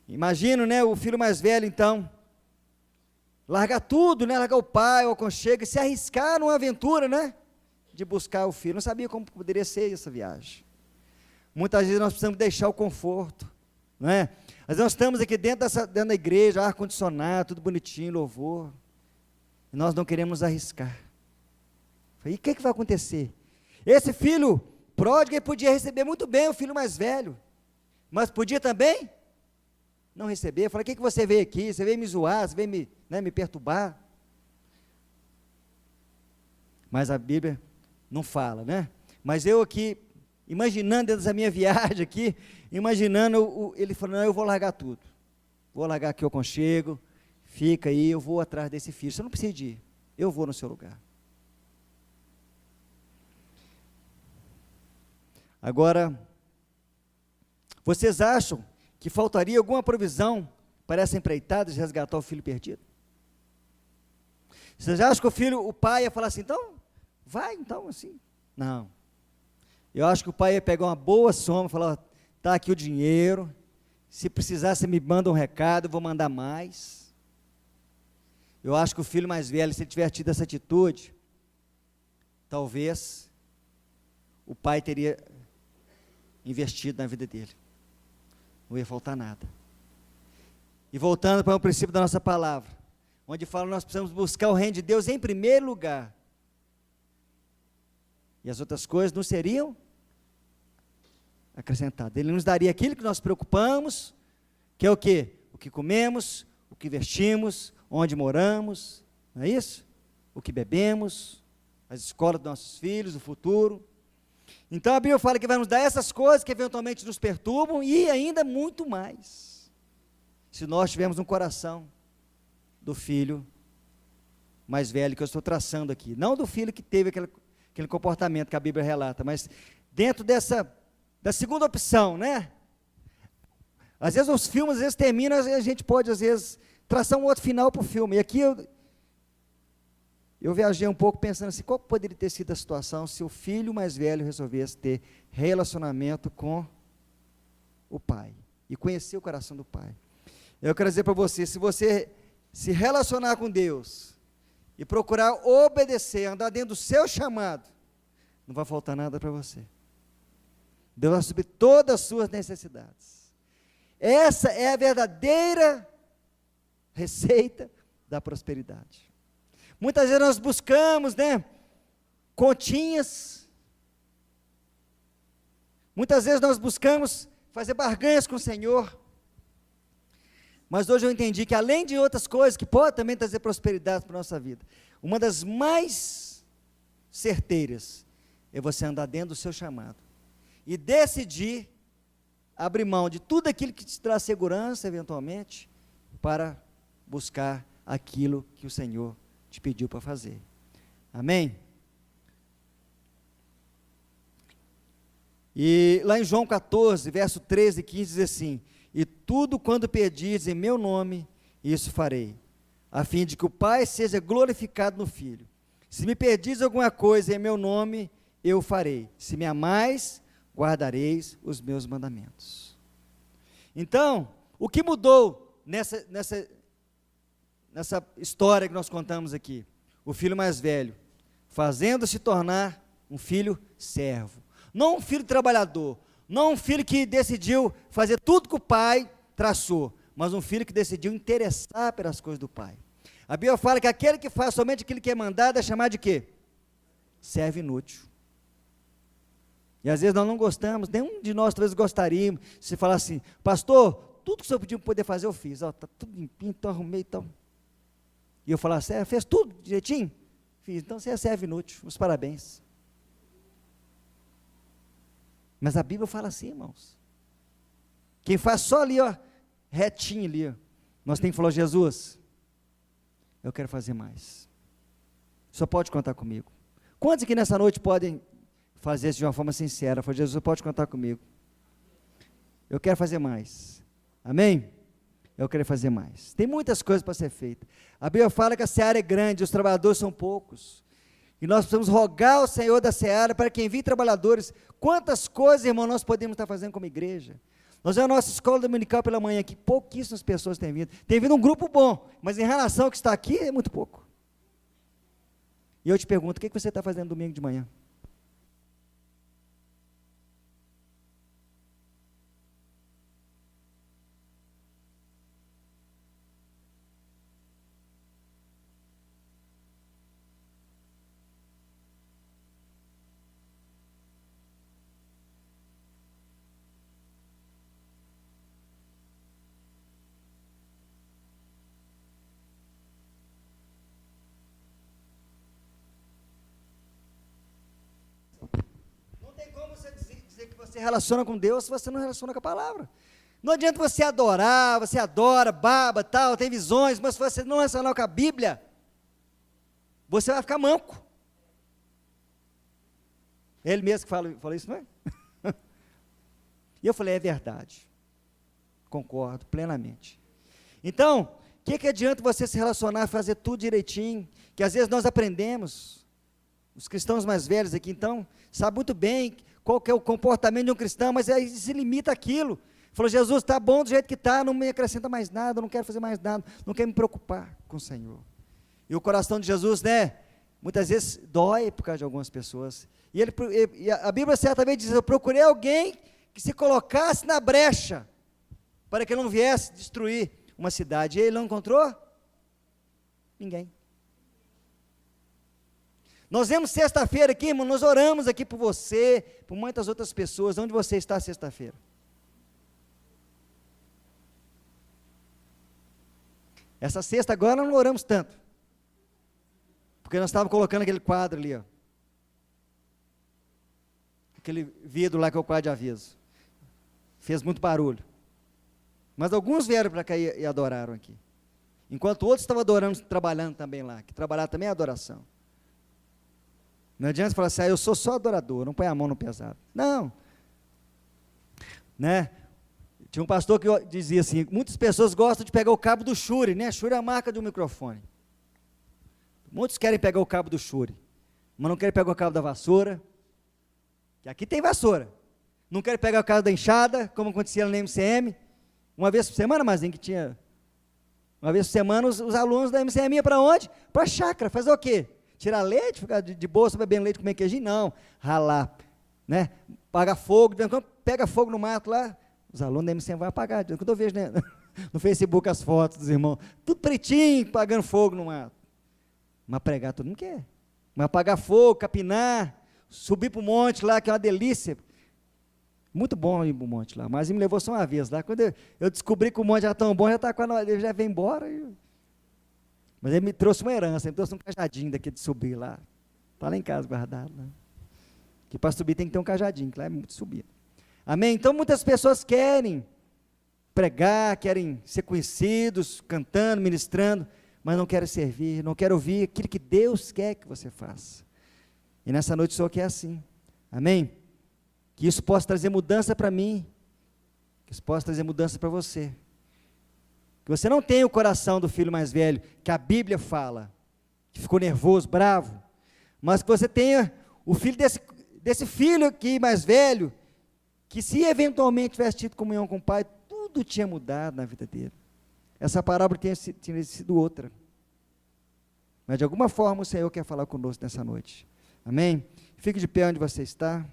Imagino, o filho mais velho então, largar tudo, largar o pai, o aconchego, e se arriscar numa aventura, de buscar o filho, não sabia como poderia ser essa viagem. Muitas vezes nós precisamos deixar o conforto, não é? Às vezes nós estamos aqui dentro da igreja, ar-condicionado, tudo bonitinho, louvor, e nós não queremos arriscar. E o que vai acontecer? Esse filho pródigo, ele podia receber muito bem o filho mais velho, mas podia também não receber. Fala, o que você veio aqui? Você veio me zoar, você veio me perturbar? Mas a Bíblia não fala, né? Mas eu aqui, imaginando dentro da minha viagem aqui, imaginando, ele falando, não, eu vou largar tudo. Vou largar aqui o aconchego, fica aí, eu vou atrás desse filho. Você não precisa de ir, eu vou no seu lugar. Agora, vocês acham que faltaria alguma provisão para essa empreitada de resgatar o filho perdido? Vocês acham que o pai ia falar assim, então, vai então, assim? Não. Eu acho que o pai ia pegar uma boa soma e falar, está aqui o dinheiro, se precisar você me manda um recado, eu vou mandar mais. Eu acho que o filho mais velho, se ele tiver tido essa atitude, talvez o pai teria investido na vida dele. Não ia faltar nada. E voltando para o princípio da nossa palavra, onde fala que nós precisamos buscar o reino de Deus em primeiro lugar, e as outras coisas não seriam acrescentadas. Ele nos daria aquilo que nós preocupamos, que é o quê? O que comemos, o que vestimos, onde moramos, não é isso? O que bebemos, as escolas dos nossos filhos, o futuro. Então a Bíblia fala que vai nos dar essas coisas que eventualmente nos perturbam e ainda muito mais, se nós tivermos um coração do filho mais velho que eu estou traçando aqui, não do filho que teve aquele comportamento que a Bíblia relata, mas dentro da segunda opção, né? Às vezes os filmes, às vezes terminam, a gente pode às vezes traçar um outro final para o filme, e aqui eu viajei um pouco pensando assim, qual poderia ter sido a situação se o filho mais velho resolvesse ter relacionamento com o pai, e conhecer o coração do pai. Eu quero dizer para você, se você se relacionar com Deus, e procurar obedecer, andar dentro do seu chamado, não vai faltar nada para você. Deus vai suprir todas as suas necessidades. Essa é a verdadeira receita da prosperidade. Muitas vezes nós buscamos, né, continhas, muitas vezes nós buscamos fazer barganhas com o Senhor, mas hoje eu entendi que além de outras coisas que podem também trazer prosperidade para a nossa vida, uma das mais certeiras é você andar dentro do seu chamado e decidir abrir mão de tudo aquilo que te traz segurança eventualmente para buscar aquilo que o Senhor te pediu para fazer. Amém? E lá em João 14, verso 13 e 15 diz assim, e tudo quando pedires em meu nome, isso farei, a fim de que o Pai seja glorificado no Filho. Se me pedires alguma coisa em meu nome, eu farei. Se me amais, guardareis os meus mandamentos. Então, o que mudou nessa história que nós contamos aqui? O filho mais velho, fazendo-se tornar um filho servo. Não um filho trabalhador, não um filho que decidiu fazer tudo que o pai traçou, mas um filho que decidiu interessar pelas coisas do pai. A Bíblia fala que aquele que faz somente aquilo que é mandado é chamado de quê? Servo inútil. E às vezes nós não gostamos, nenhum de nós talvez gostaríamos, se falar assim, pastor, tudo que o senhor pediu para poder fazer eu fiz, está tudo limpinho, então arrumei, então. E eu falar, você fez tudo direitinho? Fiz, então você é servo inútil, os parabéns. Mas a Bíblia fala assim, irmãos, quem faz só ali, ó, retinho ali, ó, nós temos que falar, Jesus, eu quero fazer mais, só pode contar comigo. Quantos aqui nessa noite podem fazer isso de uma forma sincera? Falar, Jesus, pode contar comigo, eu quero fazer mais, amém? Eu quero fazer mais. Tem muitas coisas para ser feitas. A Bíblia fala que a seara é grande, os trabalhadores são poucos. E nós precisamos rogar ao Senhor da seara para que envie trabalhadores. Quantas coisas, irmão, nós podemos estar fazendo como igreja? Nós vemos a nossa escola dominical pela manhã aqui, pouquíssimas pessoas têm vindo. Tem vindo um grupo bom, mas em relação ao que está aqui, é muito pouco. E eu te pergunto, o que você está fazendo domingo de manhã? se relaciona com Deus se você não relaciona com a palavra. Não adianta você adorar, você adora, baba, tal, tem visões, mas se você não relacionar com a Bíblia, você vai ficar manco. Ele mesmo que falou isso, não é? E eu falei, é verdade. Concordo plenamente. Então, o que adianta você se relacionar, fazer tudo direitinho, que às vezes nós aprendemos, os cristãos mais velhos aqui, então, sabem muito bem qual que é o comportamento de um cristão, mas aí se limita àquilo. Falou, Jesus, está bom do jeito que está, não me acrescenta mais nada, não quero fazer mais nada, não quero me preocupar com o Senhor. E o coração de Jesus, né, muitas vezes dói por causa de algumas pessoas. E a Bíblia certamente diz, eu procurei alguém que se colocasse na brecha, para que ele não viesse destruir uma cidade. E ele não encontrou? Ninguém. Nós vemos sexta-feira aqui, irmão, nós oramos aqui por você, por muitas outras pessoas. Onde você está sexta-feira? Essa sexta agora não oramos tanto, porque nós estávamos colocando aquele quadro ali, ó, aquele vidro lá que é o quadro de aviso, fez muito barulho, mas alguns vieram para cá e adoraram aqui, enquanto outros estavam adorando, trabalhando também lá, que trabalhar também é adoração. Não adianta falar assim, eu sou só adorador, não põe a mão no pesado, não, né? Tinha um pastor que dizia assim, muitas pessoas gostam de pegar o cabo do Shure, né? Shure é a marca de um microfone. Muitos querem pegar o cabo do Shure, mas não querem pegar o cabo da vassoura, que aqui tem vassoura. Não querem pegar o cabo da enxada, como acontecia no MCM, uma vez por semana, mas que tinha, uma vez por semana os alunos da MCM iam para onde? Para a chácara, fazer o quê? Tirar leite, ficar de bolsa, bebendo leite, comer queijinho? Não, ralar, né? Pagar fogo, pega fogo no mato lá, os alunos da MCM vão apagar, quando eu vejo, né, no Facebook as fotos dos irmãos, tudo pretinho, pagando fogo no mato. Mas pregar todo mundo quer. Mas apagar fogo, capinar, subir para o monte lá, que é uma delícia. Muito bom ir para o monte lá, mas ele me levou só uma vez lá. Quando eu descobri que o monte era tão bom, já está quase, ele já veio embora. Mas ele me trouxe uma herança, ele me trouxe um cajadinho daqui de subir lá. Está lá em casa guardado. Né? Que para subir tem que ter um cajadinho, que lá é muito subir. Amém? Então muitas pessoas querem pregar, querem ser conhecidos, cantando, ministrando, mas não querem servir, não querem ouvir aquilo que Deus quer que você faça. E nessa noite o Senhor quer assim. Amém? Que isso possa trazer mudança para mim, que isso possa trazer mudança para você. Que você não tenha o coração do filho mais velho, que a Bíblia fala, que ficou nervoso, bravo, mas que você tenha o filho desse filho aqui mais velho, que se eventualmente tivesse tido comunhão com o Pai, tudo tinha mudado na vida dele. Essa parábola tinha sido outra. Mas de alguma forma o Senhor quer falar conosco nessa noite. Amém? Fique de pé onde você está.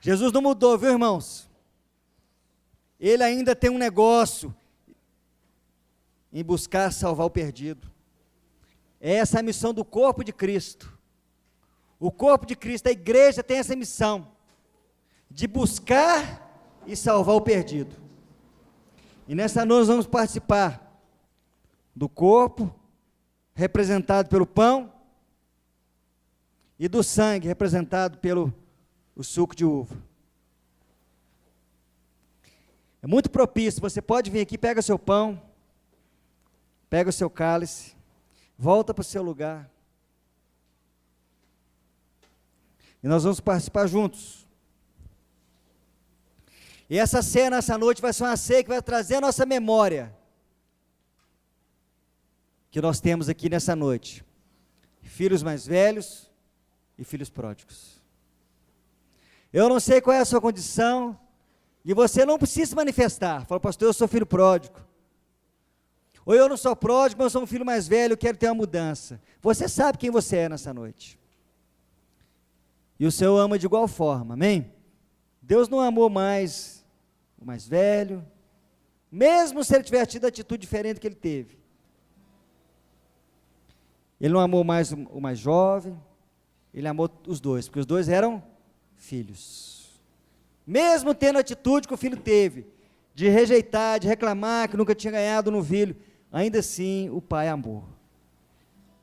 Jesus não mudou, viu, irmãos? Ele ainda tem um negócio em buscar salvar o perdido. Essa é a missão do corpo de Cristo. O corpo de Cristo, a igreja tem essa missão de buscar e salvar o perdido. E nessa noite nós vamos participar do corpo, representado pelo pão, e do sangue, representado pelo o suco de uva. É muito propício, você pode vir aqui, pega o seu pão, pega o seu cálice, volta para o seu lugar, e nós vamos participar juntos. E essa ceia, nessa noite, vai ser uma ceia que vai trazer a nossa memória, que nós temos aqui nessa noite, filhos mais velhos e filhos pródigos. Eu não sei qual é a sua condição, e você não precisa se manifestar, fala, pastor, eu sou filho pródigo, ou eu não sou pródigo, mas eu sou um filho mais velho, eu quero ter uma mudança. Você sabe quem você é nessa noite, e o Senhor ama de igual forma, amém? Deus não amou mais o mais velho, mesmo se ele tiver tido a atitude diferente que ele teve. Ele não amou mais o mais jovem, ele amou os dois, porque os dois eram filhos. Mesmo tendo a atitude que o filho teve, de rejeitar, de reclamar, que nunca tinha ganhado no filho, ainda assim o pai amou.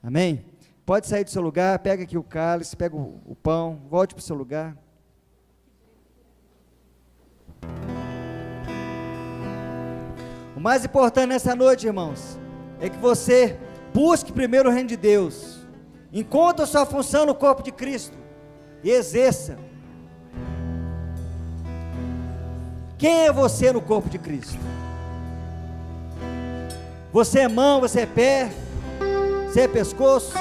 Amém? Pode sair do seu lugar, pega aqui o cálice, pega o pão, volte para o seu lugar. O mais importante nessa noite, irmãos, é que você busque primeiro o reino de Deus, encontre a sua função no corpo de Cristo e exerça. Quem é você no corpo de Cristo? Você é mão, você é pé, você é pescoço?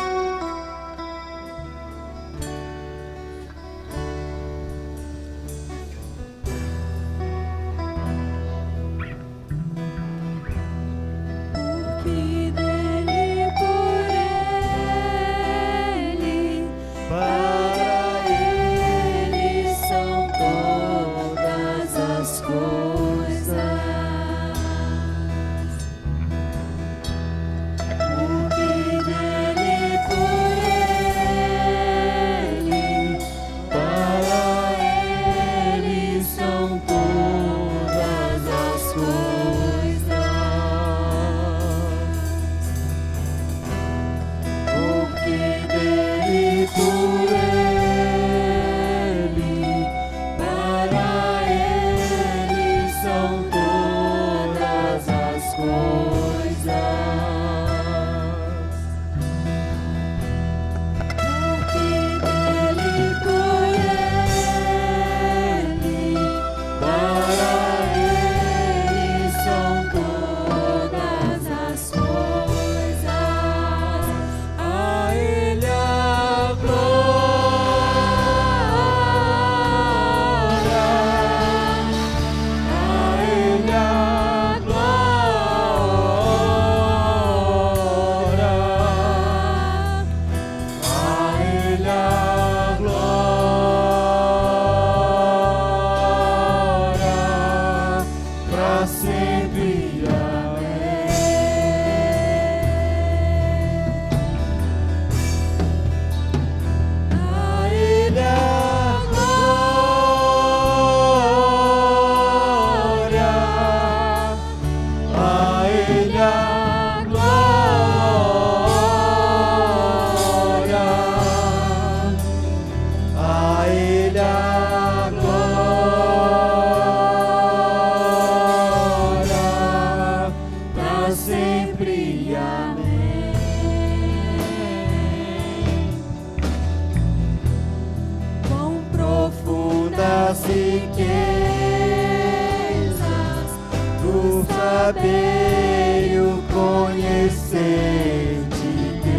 saber e o conhecer de Deus.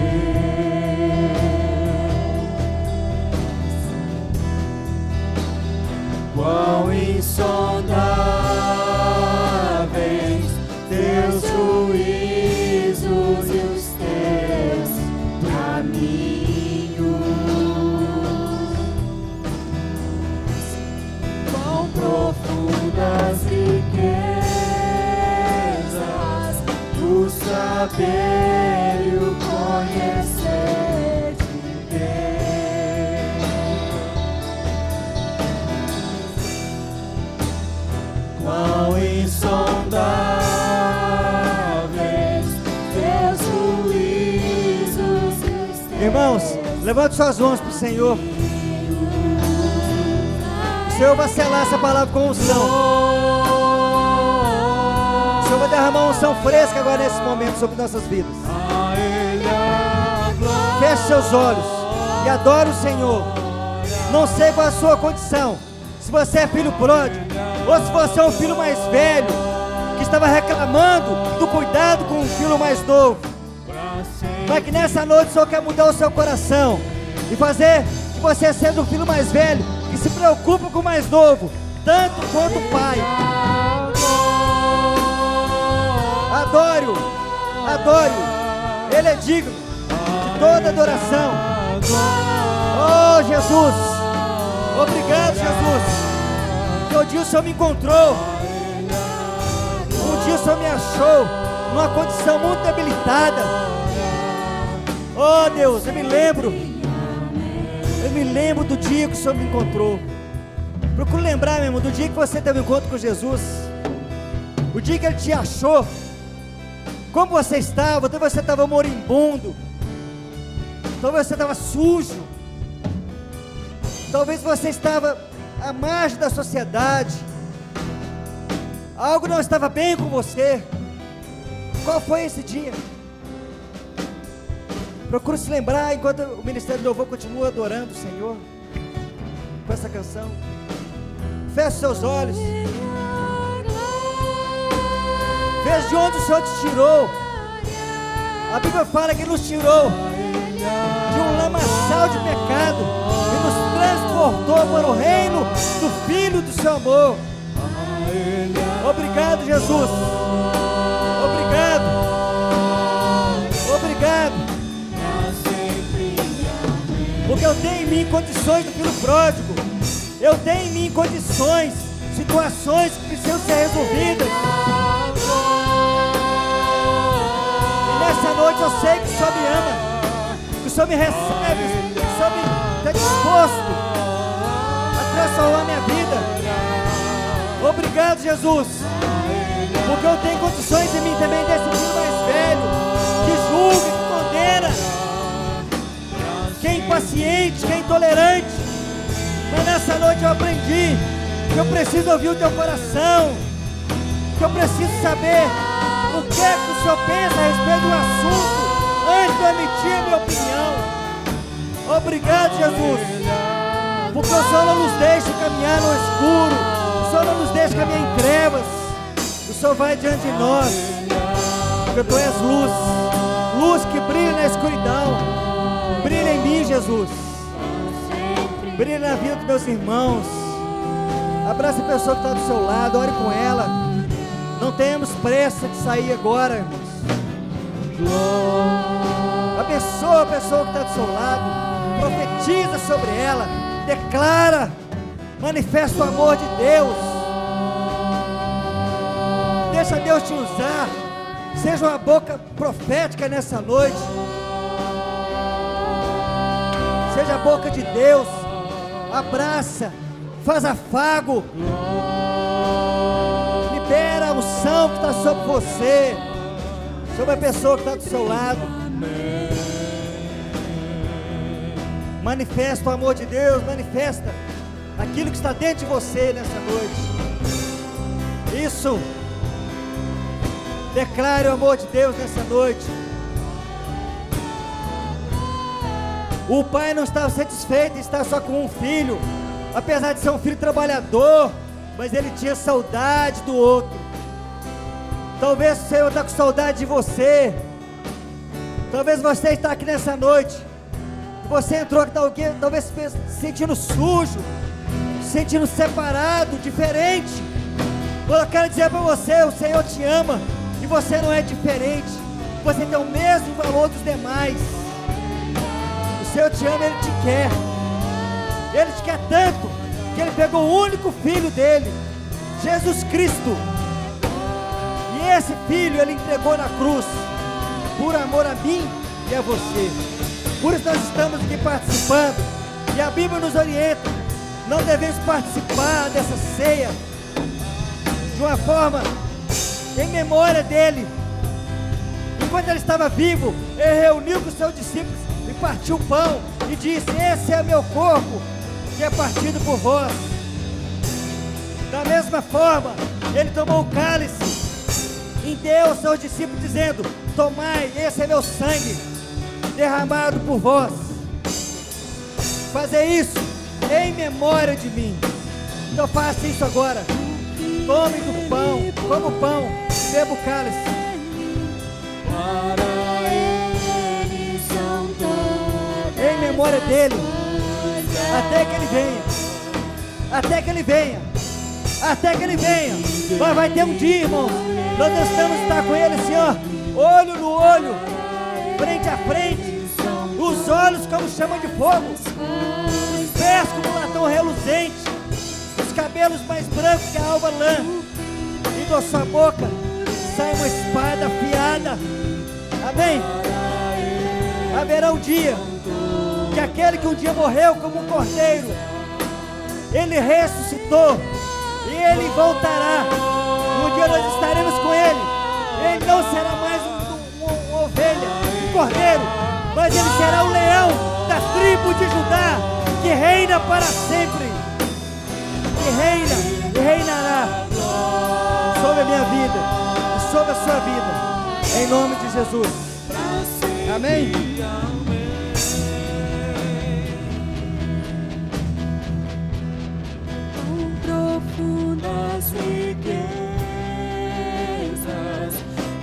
Quão insondáveis teus juízos e os teus caminhos. Quão profundas riquezas o saber e o conhecer de Deus. Quão insondáveis teus juízos e os teus. Irmãos, levante suas mãos para o Senhor. O Senhor vai selar essa palavra com unção. O Senhor vai derramar uma unção fresca agora nesse momento sobre nossas vidas. Feche seus olhos e adore o Senhor. Não sei qual é a sua condição, se você é filho pródigo ou se você é um filho mais velho que estava reclamando do cuidado com um filho mais novo. Mas que nessa noite o Senhor quer mudar o seu coração e fazer que você, sendo o filho mais velho, que se preocupa com o mais novo, tanto quanto o pai. Adore-o, adore-o. Ele é digno de toda adoração. Oh Jesus, obrigado Jesus. Que um dia o Senhor me encontrou, um dia o Senhor me achou numa condição muito debilitada. Oh Deus, eu me lembro do dia que o Senhor me encontrou. Procure lembrar, meu irmão, do dia que você teve um encontro com Jesus, o dia que Ele te achou, como você estava moribundo, Talvez você estava sujo. Talvez você estava à margem da sociedade. Algo não estava bem com você. Qual foi esse dia? Procure se lembrar enquanto o Ministério do Louvor continua adorando o Senhor com essa canção. Feche seus olhos. Veja de onde o Senhor te tirou. A Bíblia fala que Ele nos tirou de um lamaçal de pecado e nos transportou para o reino do Filho do seu amor. Obrigado, Jesus. Obrigado. Obrigado. Porque eu tenho em mim condições do filho pródigo. Eu tenho em mim condições, situações que precisam ser resolvidas. E nessa noite eu sei que o Senhor me ama, que o Senhor me recebe, que o Senhor está disposto a transformar minha vida. Obrigado, Jesus, porque eu tenho condições em mim também desse filho mais velho, que julga, que condena, que é impaciente, que é intolerante. Mas nessa noite eu aprendi que eu preciso ouvir o teu coração, que eu preciso saber o que é que o Senhor pensa a respeito do assunto antes de eu emitir a minha opinião. Obrigado, Jesus, porque o Senhor não nos deixa caminhar no escuro. O Senhor não nos deixa caminhar em trevas. O Senhor vai diante de nós, porque Tu és luz, luz que brilha na escuridão. Brilha em mim, Jesus. Brilha na vida dos meus irmãos. Abraça a pessoa que está do seu lado, ore com ela. Não tenhamos pressa de sair agora, irmãos. Abençoa a pessoa que está do seu lado. Profetiza sobre ela. Declara. Manifesta o amor de Deus. Deixa Deus te usar. Seja uma boca profética nessa noite. Seja a boca de Deus. Abraça. Faz afago. Libera a unção que está sobre você, sobre a pessoa que está do seu lado. Manifesta o amor de Deus. Manifesta aquilo que está dentro de você nessa noite. Isso. Declare o amor de Deus nessa noite. O pai não estava satisfeito em estar só com um filho, apesar de ser um filho trabalhador, mas ele tinha saudade do outro. Talvez o Senhor está com saudade de você. Talvez você está aqui nessa noite. Você entrou aqui, talvez se sentindo sujo, se sentindo separado, diferente. Eu quero dizer para você, o Senhor te ama e você não é diferente. Você tem o mesmo valor dos demais. O Senhor te ama, Ele te quer. Ele te quer tanto que Ele pegou o único filho dele, Jesus Cristo, e esse filho Ele entregou na cruz por amor a mim e a você. Por isso nós estamos aqui participando, e a Bíblia nos orienta. Não devemos participar dessa ceia de uma forma em memória dele. Enquanto Ele estava vivo, Ele reuniu com os seus discípulos e partiu o pão e disse: esse é meu corpo, que é partido por vós. Da mesma forma, Ele tomou o cálice e deu aos seus discípulos, dizendo: tomai, esse é meu sangue, derramado por vós. Fazer isso em memória de mim. Então faça isso agora. Tome do pão, coma o pão, beba o cálice. Para Ele são todas em memória dele, até que Ele venha. Até que Ele venha. Até que Ele venha. Mas vai ter um dia, irmãos, nós estamos estar com Ele assim, ó, olho no olho, frente a frente, os olhos como chama de fogo, os pés como latão reluzente, os cabelos mais brancos que a alva lã, e da sua boca sai uma espada afiada. Amém? Haverá um dia que aquele que um dia morreu como um cordeiro, ele ressuscitou e ele voltará. Um dia nós estaremos com ele. Ele não será mais uma ovelha, um cordeiro, mas mas ele será o leão da tribo de Judá, que reina para sempre, que reina e reinará sobre a minha vida e sobre a sua vida, em nome de Jesus. Amém? Profundas riquezas,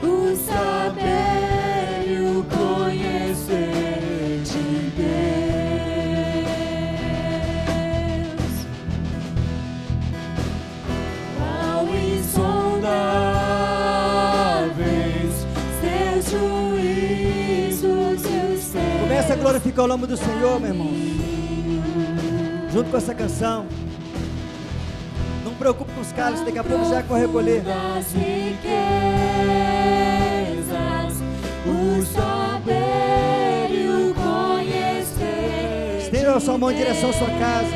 o saber e o conhecer de Deus. Quão insondáveis seus juízos e os seus. Começa a glorificar o nome do Senhor, meu irmão, junto com essa canção. Não preocupe com os cálices, daqui a pouco já vai recolher. Das riquezas, o saber e o conhecer. Estenda a sua mão em direção à sua casa.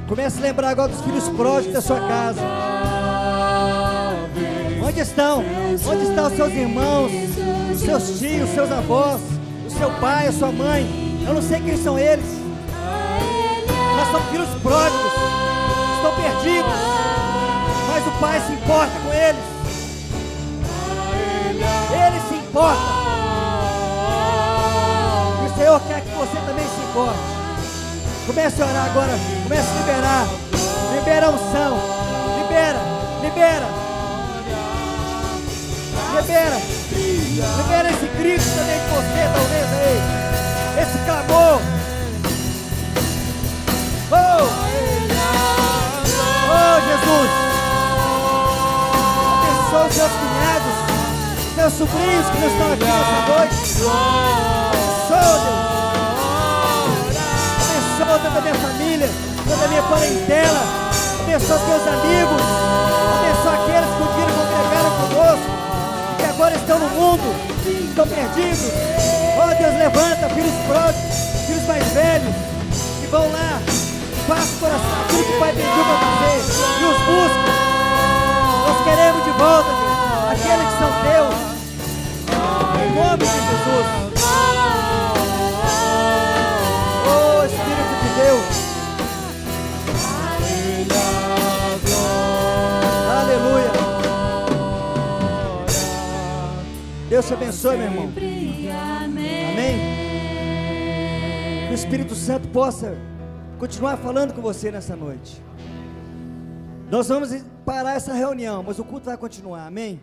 Comece a lembrar agora dos filhos pródigos da sua casa. Onde estão? Onde estão os seus irmãos, os seus tios, os seus avós, o seu pai, a sua mãe? Eu não sei quem são eles. Nós somos filhos pródigos, estão perdidos, mas o Pai se importa com eles. Ele se importa. E o Senhor quer que você também se importe. Comece a orar agora, comece a liberar. Libera a unção, libera. Libera esse grito também de você, talvez aí. Esse clamor. Oh, Jesus, abençoa os seus cunhados, seus sobrinhos que não estão aqui nessa noite. Abençoa, Deus. Abençoa toda a minha família, toda a minha parentela. Abençoa os meus amigos. Abençoa aqueles que um dia congregaram conosco e que agora estão no mundo, estão perdidos. Oh, Deus, levanta filhos pródigos, filhos mais velhos, que vão lá. Faça o coração, aquilo que o Pai pediu para fazer e os busque. Nós queremos de volta, Deus, aqueles que são teus, em nome de Jesus. Oh, Espírito de Deus, aleluia. Deus te abençoe, meu irmão. Amém. Que o Espírito Santo possa continuar falando com você nessa noite. Nós vamos parar essa reunião, mas o culto vai continuar, amém?